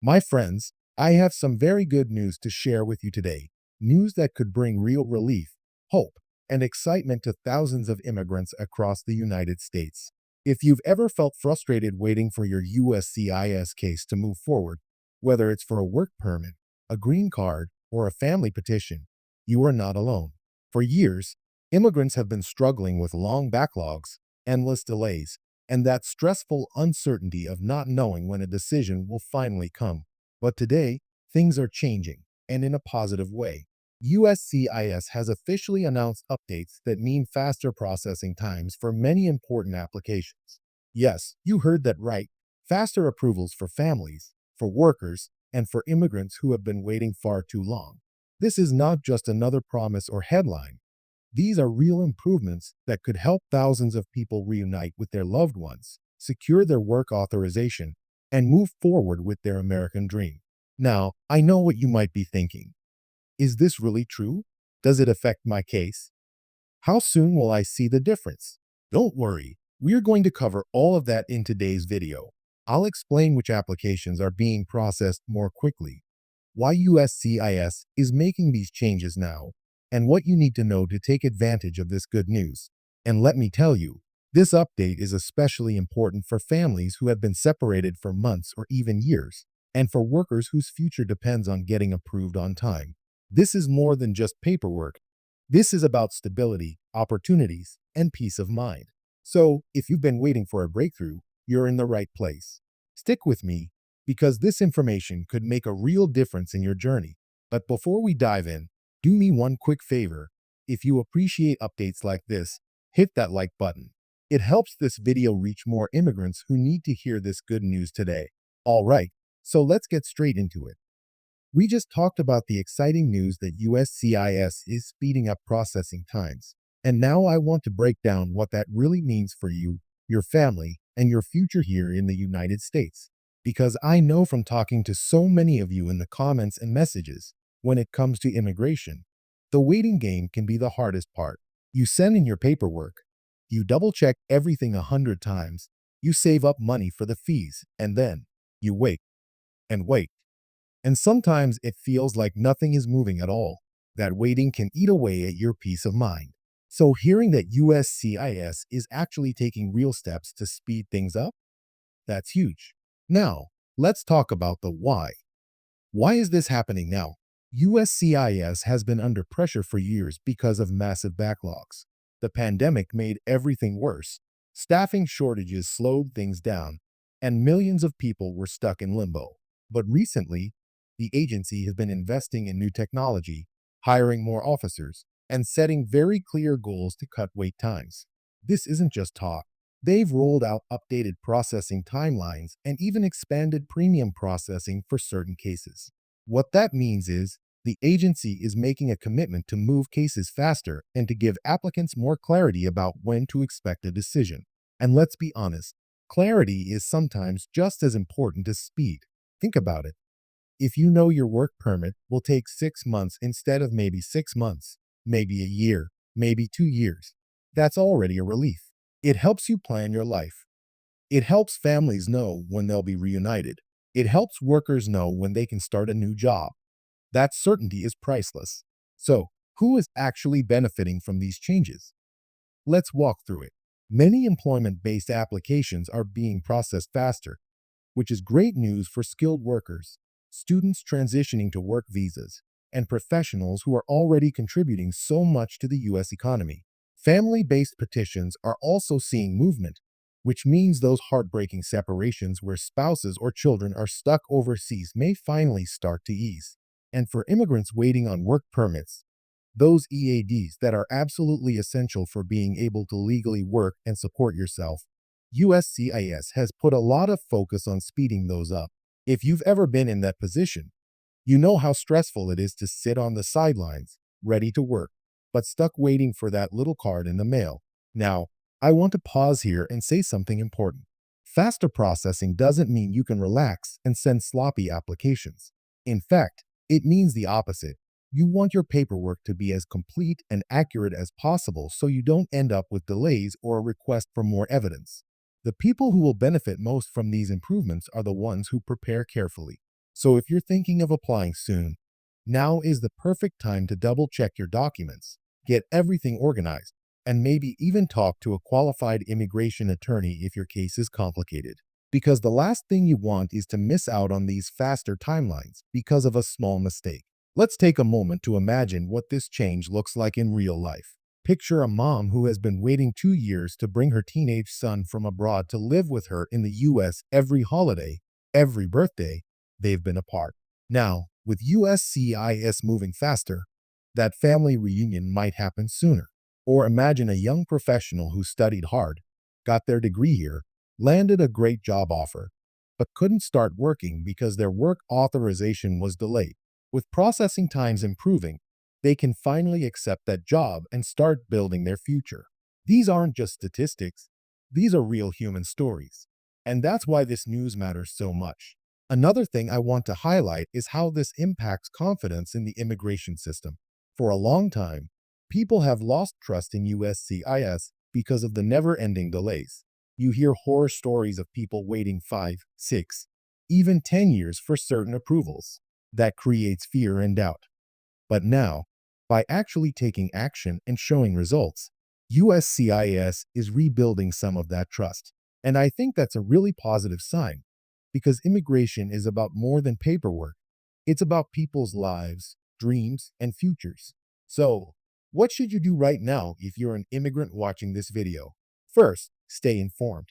My friends, I have some very good news to share with you today. News that could bring real relief, hope, and excitement to thousands of immigrants across the United States. If you've ever felt frustrated waiting for your USCIS case to move forward, whether it's for a work permit, a green card, or a family petition, you are not alone. For years, immigrants have been struggling with long backlogs, endless delays, and that stressful uncertainty of not knowing when a decision will finally come. But today, things are changing, and in a positive way. USCIS has officially announced updates that mean faster processing times for many important applications. Yes, you heard that right. Faster approvals for families, for workers, and for immigrants who have been waiting far too long. This is not just another promise or headline. These are real improvements that could help thousands of people reunite with their loved ones, secure their work authorization, and move forward with their American dream. Now, I know what you might be thinking. Is this really true? Does it affect my case? How soon will I see the difference? Don't worry, we're going to cover all of that in today's video. I'll explain which applications are being processed more quickly, why USCIS is making these changes now, and what you need to know to take advantage of this good news. And let me tell you, this update is especially important for families who have been separated for months or even years, and for workers whose future depends on getting approved on time. This is more than just paperwork. This is about stability, opportunities, and peace of mind. So, if you've been waiting for a breakthrough, you're in the right place. Stick with me, because this information could make a real difference in your journey. But before we dive in, do me one quick favor. If you appreciate updates like this, hit that like button. It helps this video reach more immigrants who need to hear this good news today. All right, so let's get straight into it. We just talked about the exciting news that USCIS is speeding up processing times. And now I want to break down what that really means for you, your family, and your future here in the United States. Because I know from talking to so many of you in the comments and messages, when it comes to immigration, the waiting game can be the hardest part. You send in your paperwork, you double-check everything 100 times, you save up money for the fees, and then you wait and wait. And sometimes it feels like nothing is moving at all. That waiting can eat away at your peace of mind. So hearing that USCIS is actually taking real steps to speed things up, that's huge. Now, let's talk about the why. Why is this happening now? USCIS has been under pressure for years because of massive backlogs. The pandemic made everything worse. Staffing shortages slowed things down, and millions of people were stuck in limbo. But recently, the agency has been investing in new technology, hiring more officers, and setting very clear goals to cut wait times. This isn't just talk. They've rolled out updated processing timelines and even expanded premium processing for certain cases. What that means is the agency is making a commitment to move cases faster and to give applicants more clarity about when to expect a decision. And let's be honest, clarity is sometimes just as important as speed. Think about it. If you know your work permit will take 6 months instead of maybe 6 months, maybe a year, maybe 2 years, that's already a relief. It helps you plan your life. It helps families know when they'll be reunited. It helps workers know when they can start a new job. That certainty is priceless. So, who is actually benefiting from these changes? Let's walk through it. Many employment-based applications are being processed faster, which is great news for skilled workers, students transitioning to work visas, and professionals who are already contributing so much to the U.S. economy. Family-based petitions are also seeing movement, which means those heartbreaking separations where spouses or children are stuck overseas may finally start to ease. And for immigrants waiting on work permits, those EADs that are absolutely essential for being able to legally work and support yourself, USCIS has put a lot of focus on speeding those up. If you've ever been in that position, you know how stressful it is to sit on the sidelines, ready to work, but stuck waiting for that little card in the mail. Now, I want to pause here and say something important. Faster processing doesn't mean you can relax and send sloppy applications. In fact, it means the opposite. You want your paperwork to be as complete and accurate as possible so you don't end up with delays or a request for more evidence. The people who will benefit most from these improvements are the ones who prepare carefully. So if you're thinking of applying soon, now is the perfect time to double check your documents, get everything organized, and maybe even talk to a qualified immigration attorney if your case is complicated. Because the last thing you want is to miss out on these faster timelines because of a small mistake. Let's take a moment to imagine what this change looks like in real life. Picture a mom who has been waiting 2 years to bring her teenage son from abroad to live with her in the US every holiday, every birthday they've been apart. Now, with USCIS moving faster, that family reunion might happen sooner. Or imagine a young professional who studied hard, got their degree here, landed a great job offer, but couldn't start working because their work authorization was delayed. With processing times improving, they can finally accept that job and start building their future. These aren't just statistics, these are real human stories. And that's why this news matters so much. Another thing I want to highlight is how this impacts confidence in the immigration system. For a long time, people have lost trust in USCIS because of the never-ending delays. You hear horror stories of people waiting 5, 6, even 10 years for certain approvals. That creates fear and doubt. But now, by actually taking action and showing results, USCIS is rebuilding some of that trust. And I think that's a really positive sign, because immigration is about more than paperwork. It's about people's lives, dreams, and futures. So, what should you do right now if you're an immigrant watching this video? First, stay informed.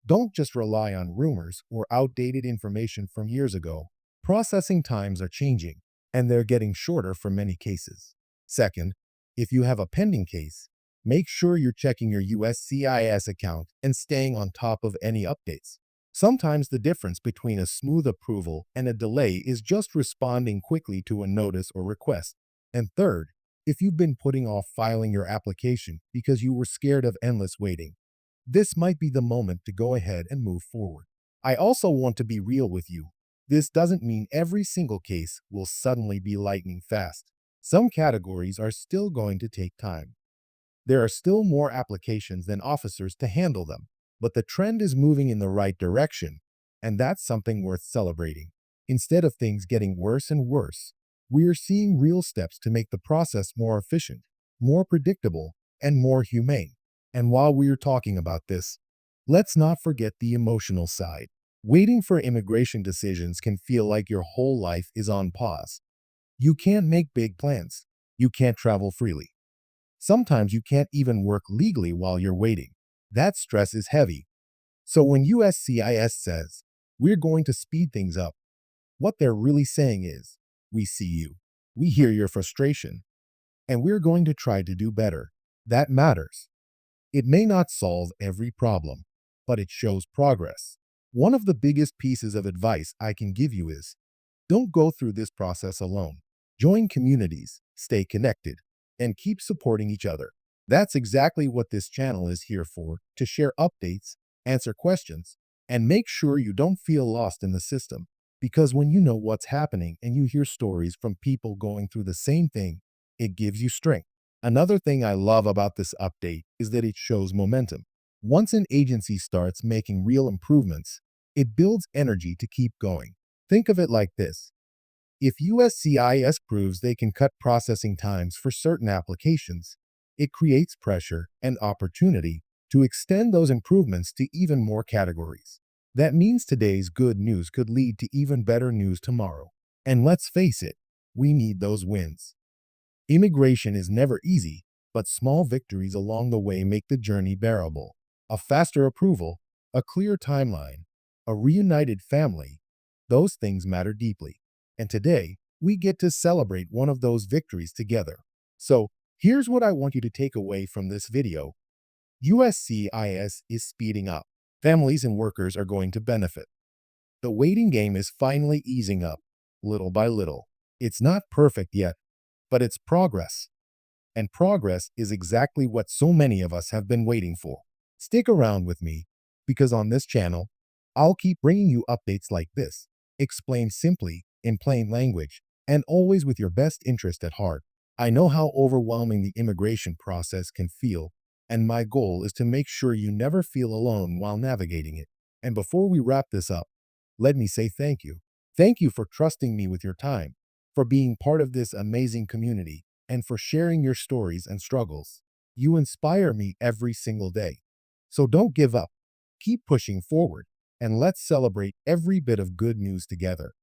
Don't just rely on rumors or outdated information from years ago. Processing times are changing, and they're getting shorter for many cases. Second, if you have a pending case, make sure you're checking your USCIS account and staying on top of any updates. Sometimes the difference between a smooth approval and a delay is just responding quickly to a notice or request. And third, if you've been putting off filing your application because you were scared of endless waiting, this might be the moment to go ahead and move forward. I also want to be real with you. This doesn't mean every single case will suddenly be lightning fast. Some categories are still going to take time. There are still more applications than officers to handle them, but the trend is moving in the right direction, and that's something worth celebrating. Instead of things getting worse and worse, we are seeing real steps to make the process more efficient, more predictable, and more humane. And while we are talking about this, let's not forget the emotional side. Waiting for immigration decisions can feel like your whole life is on pause. You can't make big plans. You can't travel freely. Sometimes you can't even work legally while you're waiting. That stress is heavy. So when USCIS says, we're going to speed things up, what they're really saying is, we see you, we hear your frustration, and we're going to try to do better. That matters. It may not solve every problem, but it shows progress. One of the biggest pieces of advice I can give you is, don't go through this process alone. Join communities, stay connected, and keep supporting each other. That's exactly what this channel is here for, to share updates, answer questions, and make sure you don't feel lost in the system. Because when you know what's happening and you hear stories from people going through the same thing, it gives you strength. Another thing I love about this update is that it shows momentum. Once an agency starts making real improvements, it builds energy to keep going. Think of it like this. If USCIS proves they can cut processing times for certain applications, it creates pressure and opportunity to extend those improvements to even more categories. That means today's good news could lead to even better news tomorrow. And let's face it, we need those wins. Immigration is never easy, but small victories along the way make the journey bearable. A faster approval, a clear timeline, a reunited family, those things matter deeply. And today, we get to celebrate one of those victories together. So, here's what I want you to take away from this video. USCIS is speeding up. Families and workers are going to benefit. The waiting game is finally easing up, little by little. It's not perfect yet, but it's progress. And progress is exactly what so many of us have been waiting for. Stick around with me, because on this channel, I'll keep bringing you updates like this, explained simply, in plain language, and always with your best interest at heart. I know how overwhelming the immigration process can feel, and my goal is to make sure you never feel alone while navigating it. And before we wrap this up, let me say thank you. Thank you for trusting me with your time, for being part of this amazing community, and for sharing your stories and struggles. You inspire me every single day. So don't give up. Keep pushing forward, and let's celebrate every bit of good news together.